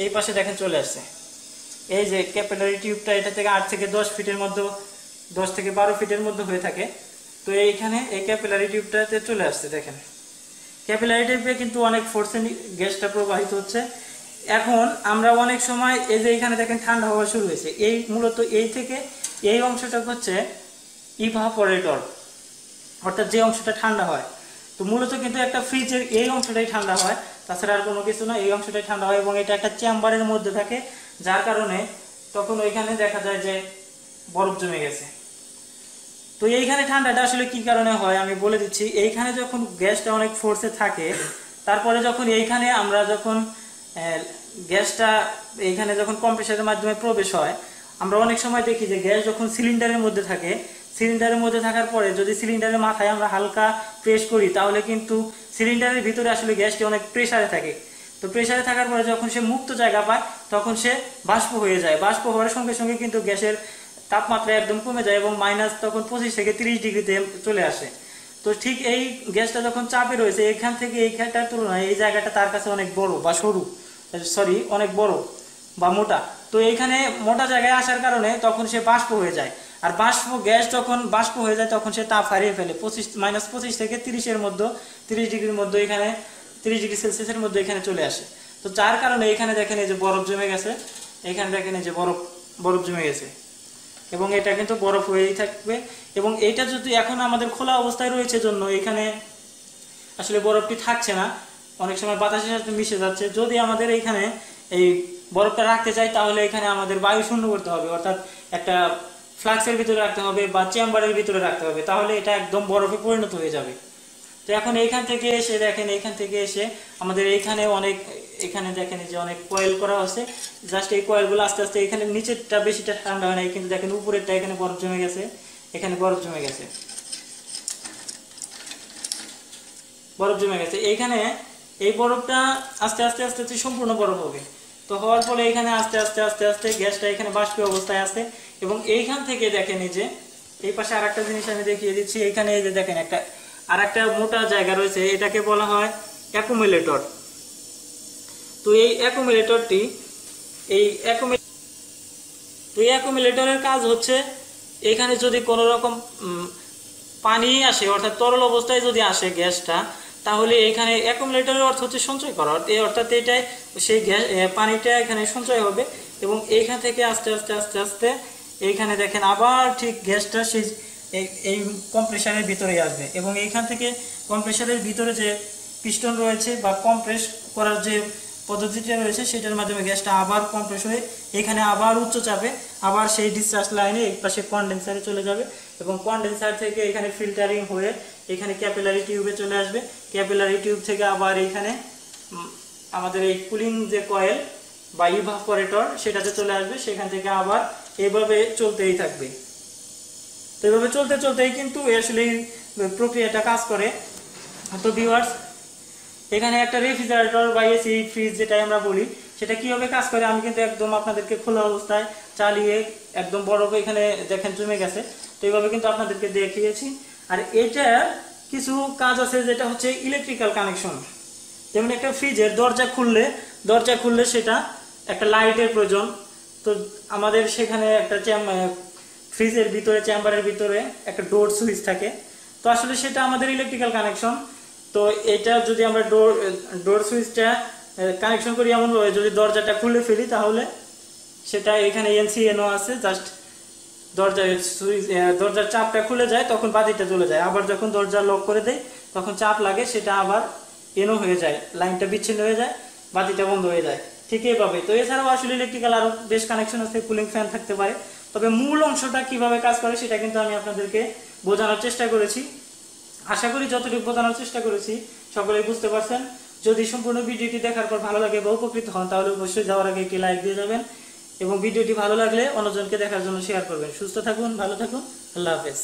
এই পাশে দেখেন চলে আসছে। এই যে ক্যাপিলারি টিউবটা এটা থেকে 8 থেকে 10 ফিটের মধ্যে, 10 থেকে 12 ফিটের মধ্যে হয়ে থাকে। তো এইখানে এই ক্যাপিলারি টিউবটাতে চলে আসছে। দেখেন ক্যাপিলারি টিউবে কিন্তু অনেক ফোর্সে গ্যাসটা প্রবাহিত হচ্ছে। এখন আমরা অনেক সময় এই যে এখানে দেখেন ঠান্ডা হওয়া শুরু হয়েছে, এই মূলত এই থেকে এই অংশটা হচ্ছে ইভাপোরেটর, অর্থাৎ যে অংশটা ঠান্ডা হয়। তো মূলত কিন্তু একটা ফ্রিজের এই অংশটাই ঠান্ডা হয়, তাছাড়া আর কোনো কিছু না, এই অংশটাই ঠান্ডা হয় এবং এটা একটা চেম্বারের মধ্যে থাকে, যার কারণে তখন ওইখানে দেখা যায় যে বরফ জমে গেছে। তো এইখানে ঠান্ডাটা আসলে কি কারণে হয় আমি বলে দিচ্ছি। এইখানে যখন গ্যাসটা অনেক ফোর্সে থাকে, তারপরে যখন এইখানে আমরা যখন গ্যাসটা এইখানে যখন কম্প্রেসারের মাধ্যমে প্রবেশ হয়, আমরা অনেক সময় দেখি যে গ্যাস যখন সিলিন্ডারের মধ্যে থাকে, সিলিন্ডারের মধ্যে থাকার পরে যদি সিলিন্ডারের মাথায় আমরা হালকা প্রেস করি, তাহলে কিন্তু সিলিন্ডারের ভিতরে আসলে গ্যাসটি অনেক প্রেসারে থাকে। তো প্রেসারে থাকার পরে যখন সে মুক্ত জায়গা পায়, তখন সে বাষ্প হয়ে যায়। বাষ্প হওয়ার সঙ্গে সঙ্গে কিন্তু গ্যাসের তাপমাত্রা একদম কমে যায় এবং মাইনাস তখন 25 থেকে 30 ডিগ্রিতে চলে আসে। তো ঠিক এই গ্যাসটা যখন চাপে রয়েছে, এখান থেকে এইখানটার তুলনায় এই জায়গাটা তার কাছে অনেক বড় বা সরু, অনেক বড় বা মোটা। তো এইখানে মোটা জায়গায় আসার কারণে তখন সে বাষ্প হয়ে যায়। আর গ্যাস যখন বাষ্প হয়ে যায়, তখন সে তাপ হারিয়ে ফেলে -25 থেকে 30-এর মধ্যে, 30 ডিগ্রির মধ্যে, এখানে 30 ডিগ্রি সেলসিয়াসের মধ্যে এখানে চলে আসে। তো যার কারণে এখানে দেখেন এই যে বরফ জমে গেছে, এখানে দেখেন এই যে বরফ জমে গেছে এবং এটা কিন্তু বরফ হয়েই থাকবে। এবং এটা যদি এখন আমাদের খোলা অবস্থায় রয়েছে জন্য এখানে আসলে বরফটি থাকছে না, অনেক সময় বাতাসের সাথে মিশে যাচ্ছে। যদি আমাদের এখানে এই বরফটা রাখতে চাই, তাহলে এখানে আমাদের বায়ু শূন্য করতে হবে, অর্থাৎ একটা ফ্লাক্সের ভিতরে রাখতে হবে বা চেম্বারের ভিতরে রাখতে হবে, তাহলে এটা একদম বরফে পরিণত হয়ে যাবে। তো এখন এইখান থেকে এসে দেখেন, এইখান থেকে এসে আমাদের এইখানে এখানে দেখেন যে অনেক কয়েল করা আছে। জাস্ট এই কয়েলগুলো আস্তে আস্তে, এখানে নিচেরটা বেশিটা ঠান্ডা হয় না, কিন্তু দেখেন উপরেরটা এখানে বরফ জমে গেছে, এখানে বরফ জমে গেছে, এইখানে এই বরফটা আস্তে আস্তে আস্তে আস্তে সম্পূর্ণ বরফ হবে। তো হওয়ার ফলে এখানে আস্তে আস্তে আস্তে আস্তে গ্যাসটা এখানে বাষ্পীয় অবস্থায় আছে। এবং এইখান থেকে দেখেন এই যে এই পাশে আরেকটা জিনিস আমি দেখিয়ে দিচ্ছি। এইখানে এই যে দেখেন আরেকটা মোটা জায়গা রয়েছে, এটাকে বলা হয় অ্যাকুমুলেটর। তো এই অ্যাকুমুলেটরের কাজ হচ্ছে, এখানে যদি কোনো রকম পানি আসে, অর্থাৎ তরল অবস্থায় যদি আসে গ্যাসটা, তাহলে এখানে অ্যাকুমুলেটরের অর্থ হচ্ছে সঞ্চয় করা, অর্থাৎ এটাই সেই গ্যাস পানিটা এখানে সঞ্চয় হবে এবং এইখান থেকে আস্তে আস্তে আস্তে আস্তে এইখানে দেখেন আবার ঠিক গ্যাসটা সেই এই কম্প্রেসারের ভিতরে আসবে। এবং এইখান থেকে কম্প্রেসারের ভিতরে যে পিস্টন রয়েছে বা কম্প্রেস করার যে পদ্ধতিটা রয়েছে, সেটার মাধ্যমে গ্যাসটা আবার কম্প্রেস হয়ে এখানে আবার উচ্চ চাপে আবার সেই ডিসচার্জ লাইনে এই পাশে কনডেন্সারে চলে যাবে এবং কনডেন্সার থেকে এখানে ফিল্টারিং হয়ে এখানে ক্যাপিলারি টিউবে চলে আসবে। ক্যাপিলারি টিউব থেকে আবার এইখানে আমাদের এই কুলিং যে কয়েল বা ইভাপোরেটর সেটাতে চলে আসবে, সেখান থেকে আবার এইভাবে চলতেই থাকবে। তো এইভাবে চলতে চলতেই কিন্তু আসলে প্রক্রিয়াটা কাজ করে। তো ভিউয়ার্স, এখানে একটা রেফ্রিজারেটর বা এসি ফ্রিজ যেটা আমরা বলি, সেটা কিভাবে কাজ করে আমি কিন্তু একদম আপনাদেরকে খোলা অবস্থায় চালিয়ে একদম বরফ এখানে দেখেন জমে গেছে, তো এইভাবে কিন্তু আপনাদেরকে দেখিয়েছি। আর এটা কিছু কাজ আছে যেটা হচ্ছে ইলেকট্রিক্যাল কানেকশন। যেমন একটা ফ্রিজের দরজা খুললে সেটা একটা লাইটের প্রয়োজন। তো আমাদের সেখানে একটা ফ্রিজের ভিতরে চেম্বারের ভিতরে একটা ডোর সুইচ থাকে, তো আসলে সেটা আমাদের ইলেকট্রিক্যাল কানেকশন। তো এটা যদি আমরা ডোর সুইচটা কানেকশন করি এমনভাবে, যদি দরজাটা খুলে ফেলি তাহলে সেটা এখানে এনসিএনও আছে, জাস্ট দরজার চাপটা খুলে যায়, তখন বাতিটা জ্বলে যায়। আবার যখন দরজা লক করে দেয় তখন চাপ লাগে, সেটা আবার এনও হয়ে যায়, লাইনটা বিচ্ছিন্ন হয়ে যায়, বাতিটা বন্ধ হয়ে যায়। ঠিক এইভাবে। তো এছাড়াও আসলে ইলেকট্রিক্যাল আরো বেশ কানেকশন আছে, কুলিং ফ্যান থাকতে পারে। তবে মূল অংশটা কিভাবে কাজ করে সেটা কিন্তু আমি আপনাদেরকে বোঝানোর চেষ্টা করেছি। আশা করি যতটুকু বোঝানোর চেষ্টা করেছি সকলেই বুঝতে পারছেন। যদি সম্পূর্ণ ভিডিওটি দেখার পর ভালো লাগে বা উপকৃত হন, তাহলে অবশ্যই যাওয়ার আগে একটি লাইক দিয়ে যাবেন এবং ভিডিওটি ভালো লাগলে অন্যজনকে দেখার জন্য শেয়ার করবেন। সুস্থ থাকুন, ভালো থাকুন, আল্লাহ হাফেজ।